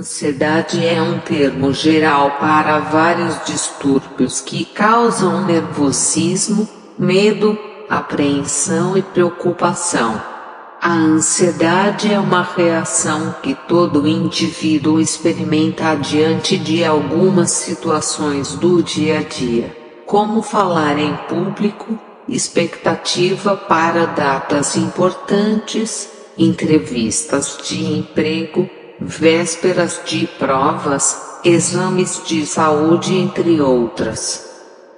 Ansiedade é um termo geral para vários distúrbios que causam nervosismo, medo, apreensão e preocupação. A ansiedade é uma reação que todo indivíduo experimenta diante de algumas situações do dia a dia, como falar em público, expectativa para datas importantes, entrevistas de emprego, vésperas de provas, exames de saúde, entre outras.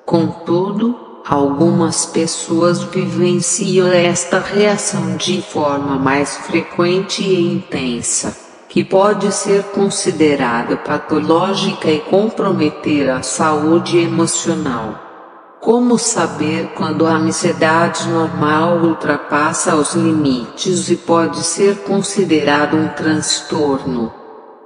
Contudo, algumas pessoas vivenciam esta reação de forma mais frequente e intensa, que pode ser considerada patológica e comprometer a saúde emocional. Como saber quando a ansiedade normal ultrapassa os limites e pode ser considerado um transtorno?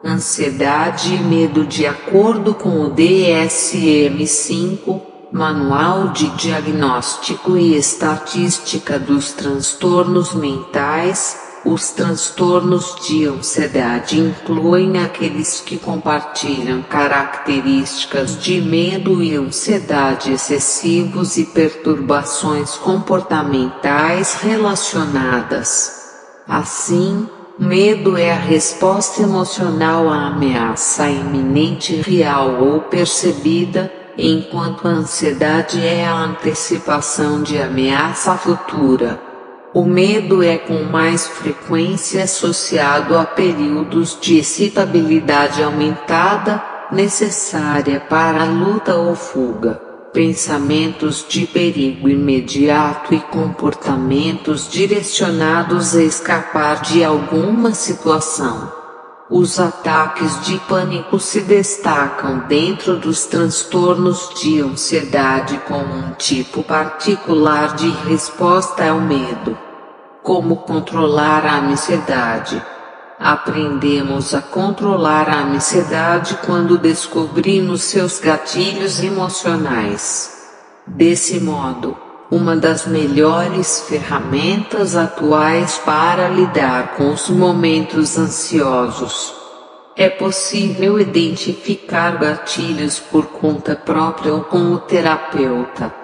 Ansiedade e medo. De acordo com o DSM-5, Manual de Diagnóstico e Estatística dos Transtornos Mentais, os transtornos de ansiedade incluem aqueles que compartilham características de medo e ansiedade excessivos e perturbações comportamentais relacionadas. Assim, medo é a resposta emocional à ameaça iminente, real ou percebida, enquanto a ansiedade é a antecipação de ameaça futura. O medo é com mais frequência associado a períodos de excitabilidade aumentada, necessária para a luta ou fuga, pensamentos de perigo imediato e comportamentos direcionados a escapar de alguma situação. Os ataques de pânico se destacam dentro dos transtornos de ansiedade como um tipo particular de resposta ao medo. Como controlar a ansiedade? Aprendemos a controlar a ansiedade quando descobrimos seus gatilhos emocionais. Desse modo, uma das melhores ferramentas atuais para lidar com os momentos ansiosos. É possível identificar gatilhos por conta própria ou com o terapeuta.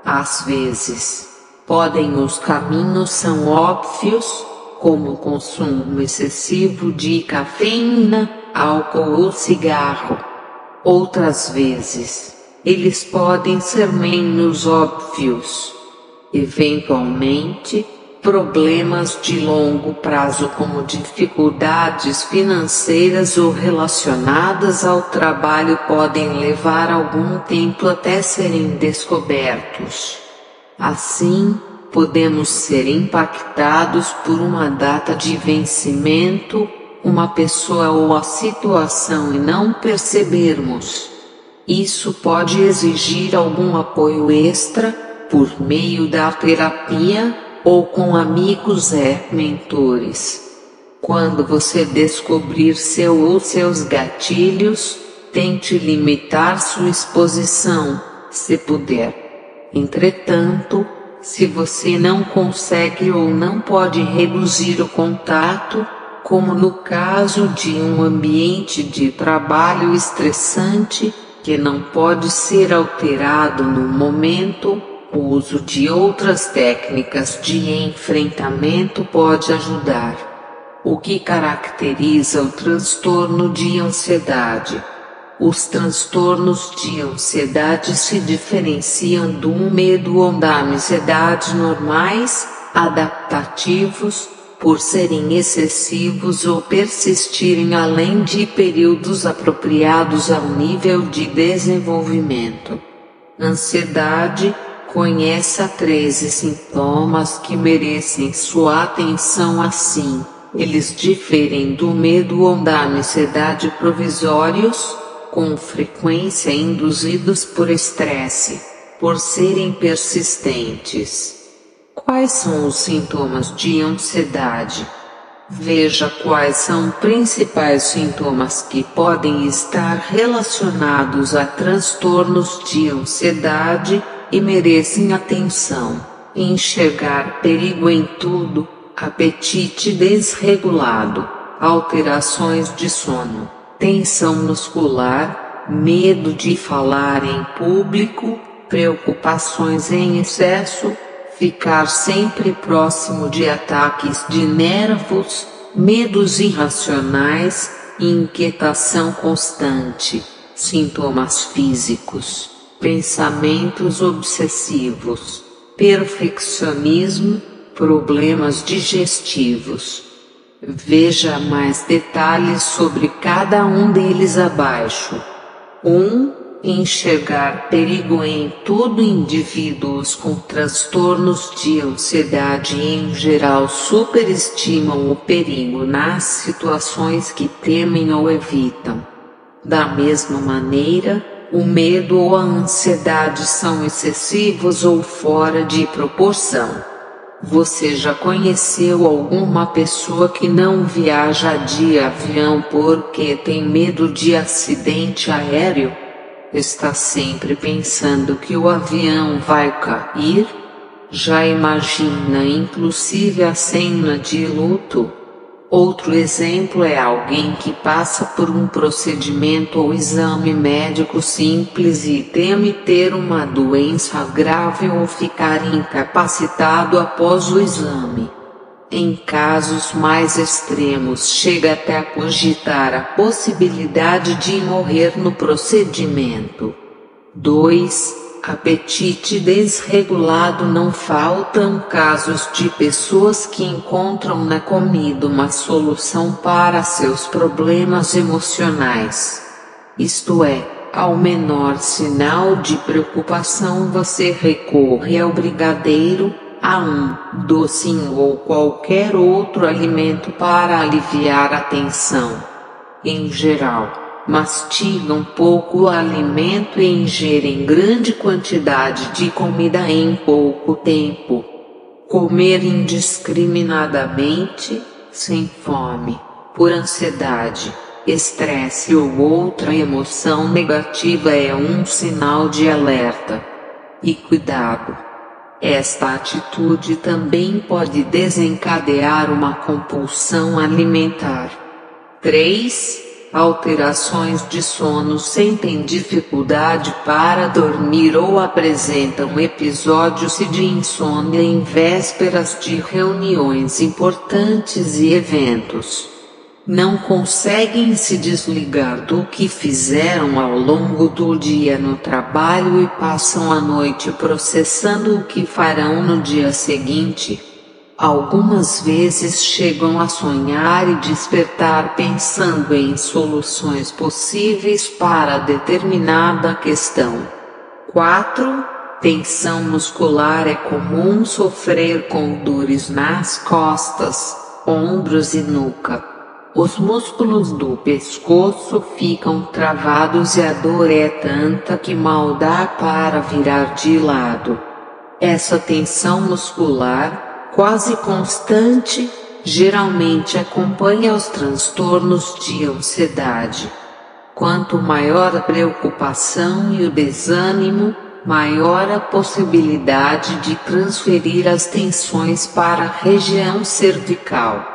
Às vezes, os caminhos são óbvios, como o consumo excessivo de cafeína, álcool ou cigarro. Outras vezes, eles podem ser menos óbvios. Eventualmente, problemas de longo prazo como dificuldades financeiras ou relacionadas ao trabalho podem levar algum tempo até serem descobertos. Assim, podemos ser impactados por uma data de vencimento, uma pessoa ou a situação e não percebermos. Isso pode exigir algum apoio extra, por meio da terapia, ou com amigos mentores. Quando você descobrir seu ou seus gatilhos, tente limitar sua exposição, se puder. Entretanto, se você não consegue ou não pode reduzir o contato, como no caso de um ambiente de trabalho estressante, que não pode ser alterado no momento, o uso de outras técnicas de enfrentamento pode ajudar. O que caracteriza o transtorno de ansiedade? Os transtornos de ansiedade se diferenciam do medo ou da ansiedade normais, adaptativos, por serem excessivos ou persistirem além de períodos apropriados ao nível de desenvolvimento. Ansiedade. Conheça 13 sintomas que merecem sua atenção. Assim, eles diferem do medo ou da ansiedade provisórios, com frequência induzidos por estresse, por serem persistentes. Quais são os sintomas de ansiedade? Veja quais são os principais sintomas que podem estar relacionados a transtornos de ansiedade e merecem atenção. Enxergar perigo em tudo, apetite desregulado, alterações de sono, tensão muscular, medo de falar em público, preocupações em excesso, ficar sempre próximo de ataques de nervos, medos irracionais, inquietação constante, sintomas físicos, pensamentos obsessivos, perfeccionismo, problemas digestivos. Veja mais detalhes sobre cada um deles abaixo. 1. Enxergar perigo em todo. Indivíduos com transtornos de ansiedade em geral superestimam o perigo nas situações que temem ou evitam. Da mesma maneira, o medo ou a ansiedade são excessivos ou fora de proporção. Você já conheceu alguma pessoa que não viaja de avião porque tem medo de acidente aéreo? Está sempre pensando que o avião vai cair? Já imagina inclusive a cena de luto? Outro exemplo é alguém que passa por um procedimento ou exame médico simples e teme ter uma doença grave ou ficar incapacitado após o exame. Em casos mais extremos, chega até a cogitar a possibilidade de morrer no procedimento. 2. Apetite desregulado. Não faltam casos de pessoas que encontram na comida uma solução para seus problemas emocionais. Isto é, ao menor sinal de preocupação você recorre ao brigadeiro, a um docinho ou qualquer outro alimento para aliviar a tensão. Em geral, mastigam pouco alimento e ingerem grande quantidade de comida em pouco tempo. Comer indiscriminadamente, sem fome, por ansiedade, estresse ou outra emoção negativa é um sinal de alerta. E cuidado! Esta atitude também pode desencadear uma compulsão alimentar. 3. Alterações de sono. Sentem dificuldade para dormir ou apresentam episódios de insônia em vésperas de reuniões importantes e eventos. Não conseguem se desligar do que fizeram ao longo do dia no trabalho e passam a noite processando o que farão no dia seguinte. Algumas vezes chegam a sonhar e despertar pensando em soluções possíveis para determinada questão. 4. Tensão muscular. É comum sofrer com dores nas costas, ombros e nuca. Os músculos do pescoço ficam travados e a dor é tanta que mal dá para virar de lado. Essa tensão muscular, quase constante, geralmente acompanha os transtornos de ansiedade. Quanto maior a preocupação e o desânimo, maior a possibilidade de transferir as tensões para a região cervical.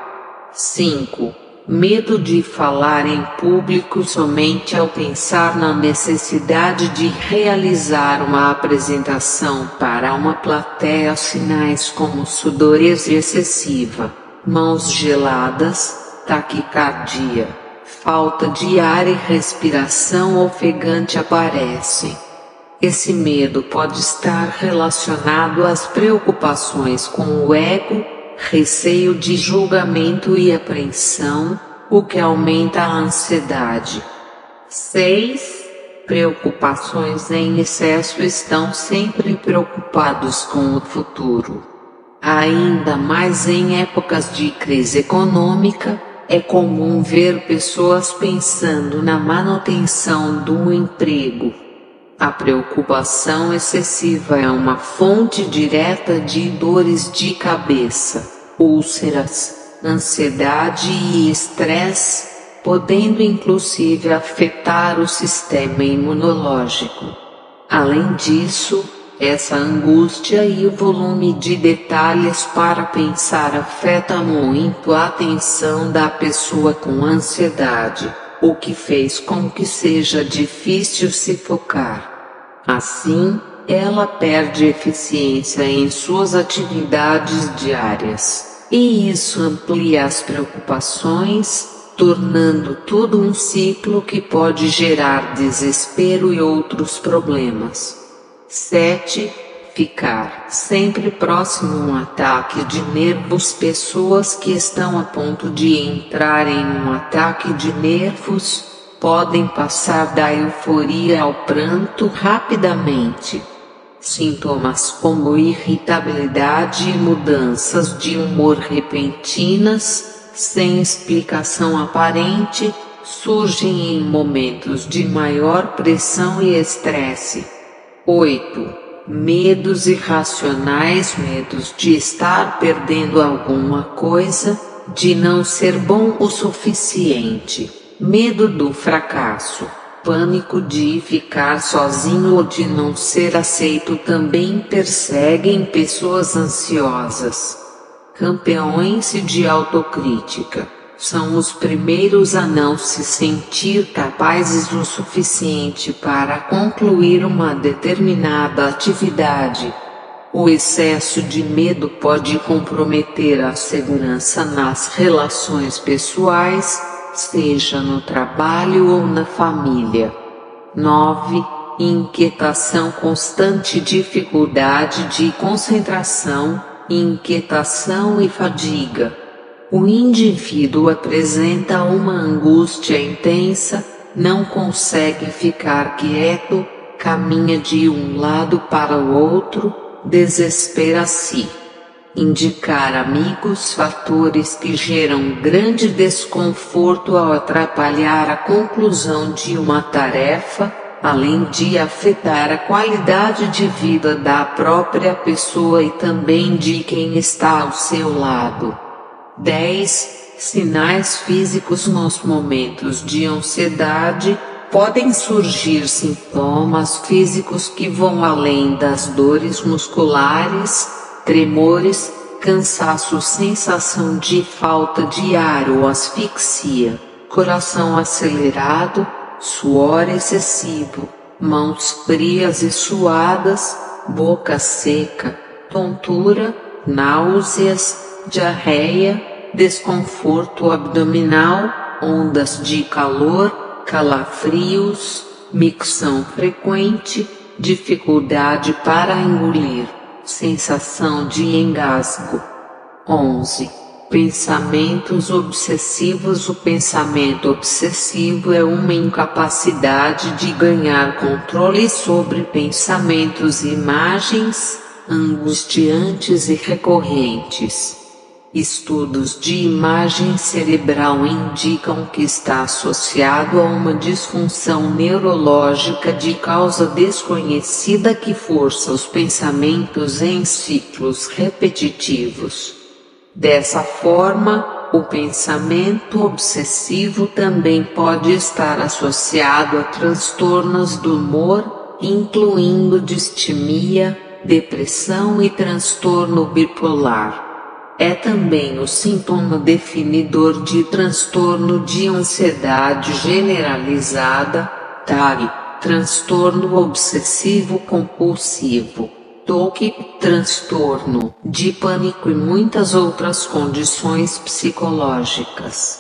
5. Medo de falar em público. Somente ao pensar na necessidade de realizar uma apresentação para uma plateia, sinais como sudorese excessiva, mãos geladas, taquicardia, falta de ar e respiração ofegante aparecem. Esse medo pode estar relacionado às preocupações com o ego, receio de julgamento e apreensão, o que aumenta a ansiedade. 6. Preocupações em excesso. Estão sempre preocupados com o futuro. Ainda mais em épocas de crise econômica, é comum ver pessoas pensando na manutenção do emprego. A preocupação excessiva é uma fonte direta de dores de cabeça, úlceras, ansiedade e estresse, podendo inclusive afetar o sistema imunológico. Além disso, essa angústia e o volume de detalhes para pensar afeta muito a atenção da pessoa com ansiedade, o que fez com que seja difícil se focar. Assim, ela perde eficiência em suas atividades diárias, e isso amplia as preocupações, tornando tudo um ciclo que pode gerar desespero e outros problemas. 7. Ficar sempre próximo a um ataque de nervos. Pessoas que estão a ponto de entrar em um ataque de nervos podem passar da euforia ao pranto rapidamente. Sintomas como irritabilidade e mudanças de humor repentinas, sem explicação aparente, surgem em momentos de maior pressão e estresse. 8. Medos irracionais. Medos de estar perdendo alguma coisa, de não ser bom o suficiente. Medo do fracasso. Pânico de ficar sozinho ou de não ser aceito também perseguem pessoas ansiosas. Campeões de autocrítica. São os primeiros a não se sentir capazes o suficiente para concluir uma determinada atividade. O excesso de medo pode comprometer a segurança nas relações pessoais, seja no trabalho ou na família. 9. Inquietação constante. Dificuldade de concentração, inquietação e fadiga. O indivíduo apresenta uma angústia intensa, não consegue ficar quieto, caminha de um lado para o outro, desespera-se. Indicar amigos. Fatores que geram grande desconforto ao atrapalhar a conclusão de uma tarefa, além de afetar a qualidade de vida da própria pessoa e também de quem está ao seu lado. 10. Sinais físicos. Nos momentos de ansiedade, podem surgir sintomas físicos que vão além das dores musculares, tremores, cansaço, sensação de falta de ar ou asfixia, coração acelerado, suor excessivo, mãos frias e suadas, boca seca, tontura, náuseas, diarreia, desconforto abdominal, ondas de calor, calafrios, micção frequente, dificuldade para engolir, sensação de engasgo. 11. Pensamentos obsessivos. O pensamento obsessivo é uma incapacidade de ganhar controle sobre pensamentos e imagens angustiantes e recorrentes. Estudos de imagem cerebral indicam que está associado a uma disfunção neurológica de causa desconhecida que força os pensamentos em ciclos repetitivos. Dessa forma, o pensamento obsessivo também pode estar associado a transtornos do humor, incluindo distimia, depressão e transtorno bipolar. É também o sintoma definidor de transtorno de ansiedade generalizada, TAG, transtorno obsessivo compulsivo, TOC, transtorno de pânico e muitas outras condições psicológicas.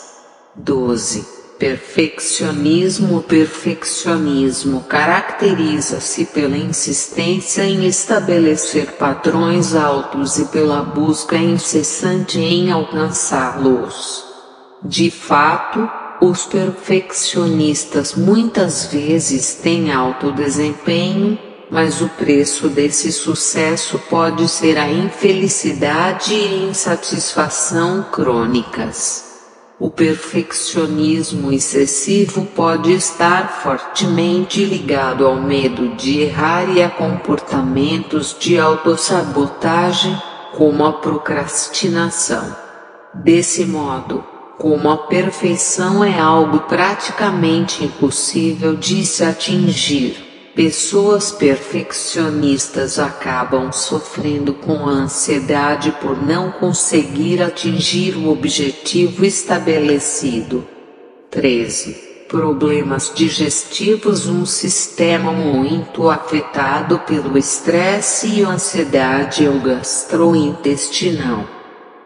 12. Perfeccionismo. O perfeccionismo caracteriza-se pela insistência em estabelecer padrões altos e pela busca incessante em alcançá-los. De fato, os perfeccionistas muitas vezes têm alto desempenho, mas o preço desse sucesso pode ser a infelicidade e insatisfação crônicas. O perfeccionismo excessivo pode estar fortemente ligado ao medo de errar e a comportamentos de autossabotagem, como a procrastinação. Desse modo, como a perfeição é algo praticamente impossível de se atingir, pessoas perfeccionistas acabam sofrendo com a ansiedade por não conseguir atingir o objetivo estabelecido. 13. problemas digestivos, um sistema muito afetado pelo estresse e ansiedade é o gastrointestinal.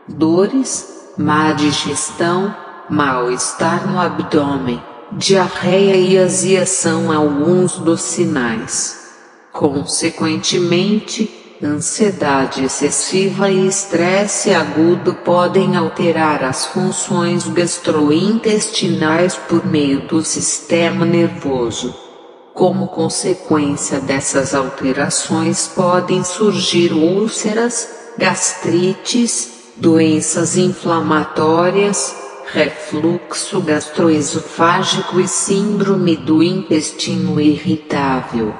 Dores, má digestão, mal-estar no abdômen, diarreia e azia são alguns dos sinais. Consequentemente, ansiedade excessiva e estresse agudo podem alterar as funções gastrointestinais por meio do sistema nervoso. Como consequência dessas alterações podem surgir úlceras, gastrites, doenças inflamatórias, refluxo gastroesofágico e síndrome do intestino irritável.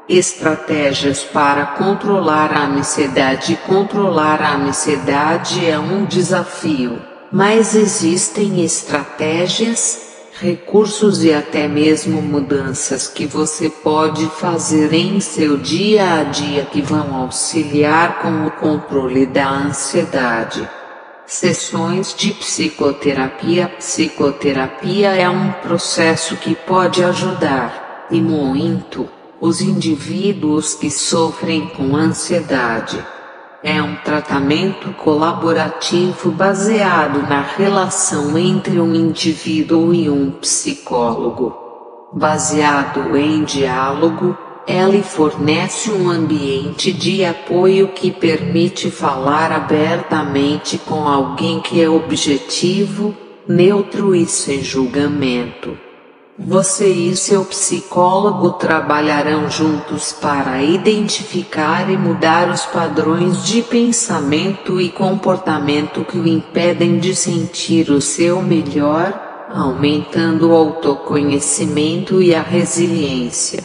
Estratégias para controlar a ansiedade. Controlar a ansiedade é um desafio, mas existem estratégias, recursos e até mesmo mudanças que você pode fazer em seu dia a dia que vão auxiliar com o controle da ansiedade. Sessões de psicoterapia. Psicoterapia é um processo que pode ajudar, e muito, os indivíduos que sofrem com ansiedade. É um tratamento colaborativo baseado na relação entre um indivíduo e um psicólogo. Baseado em diálogo, ela fornece um ambiente de apoio que permite falar abertamente com alguém que é objetivo, neutro e sem julgamento. Você e seu psicólogo trabalharão juntos para identificar e mudar os padrões de pensamento e comportamento que o impedem de sentir o seu melhor, aumentando o autoconhecimento e a resiliência.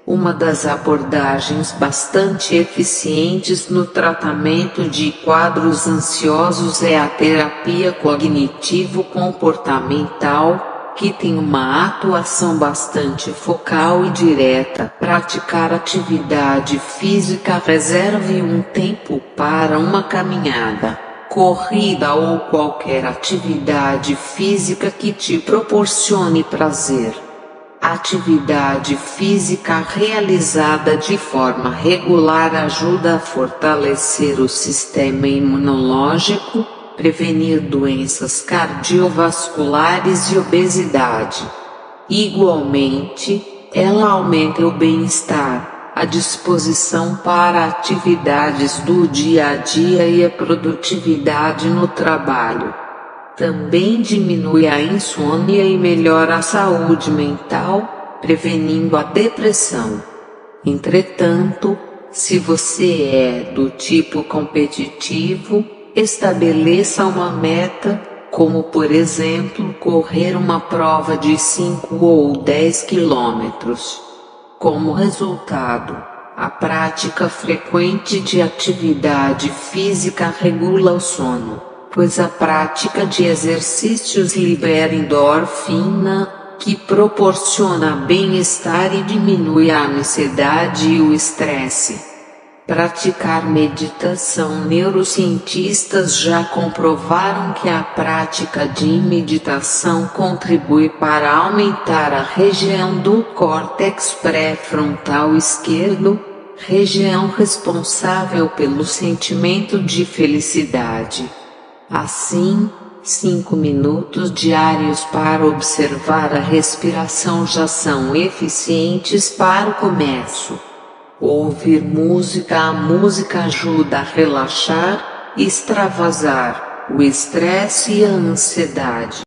Uma das abordagens bastante eficientes no tratamento de quadros ansiosos é a terapia cognitivo-comportamental, que tem uma atuação bastante focal e direta. Praticar atividade física. Reserve um tempo para uma caminhada, corrida ou qualquer atividade física que te proporcione prazer. Atividade física realizada de forma regular ajuda a fortalecer o sistema imunológico, prevenir doenças cardiovasculares e obesidade. Igualmente, ela aumenta o bem-estar, a disposição para atividades do dia a dia e a produtividade no trabalho. Também diminui a insônia e melhora a saúde mental, prevenindo a depressão. Entretanto, se você é do tipo competitivo, estabeleça uma meta, como por exemplo correr uma prova de 5 ou 10 quilômetros. Como resultado, a prática frequente de atividade física regula o sono, pois a prática de exercícios libera endorfina, que proporciona bem-estar e diminui a ansiedade e o estresse. Praticar meditação. Neurocientistas já comprovaram que a prática de meditação contribui para aumentar a região do córtex pré-frontal esquerdo, região responsável pelo sentimento de felicidade. Assim, 5 minutos diários para observar a respiração já são eficientes para o começo. Ouvir música. A música ajuda a relaxar, extravasar o estresse e a ansiedade.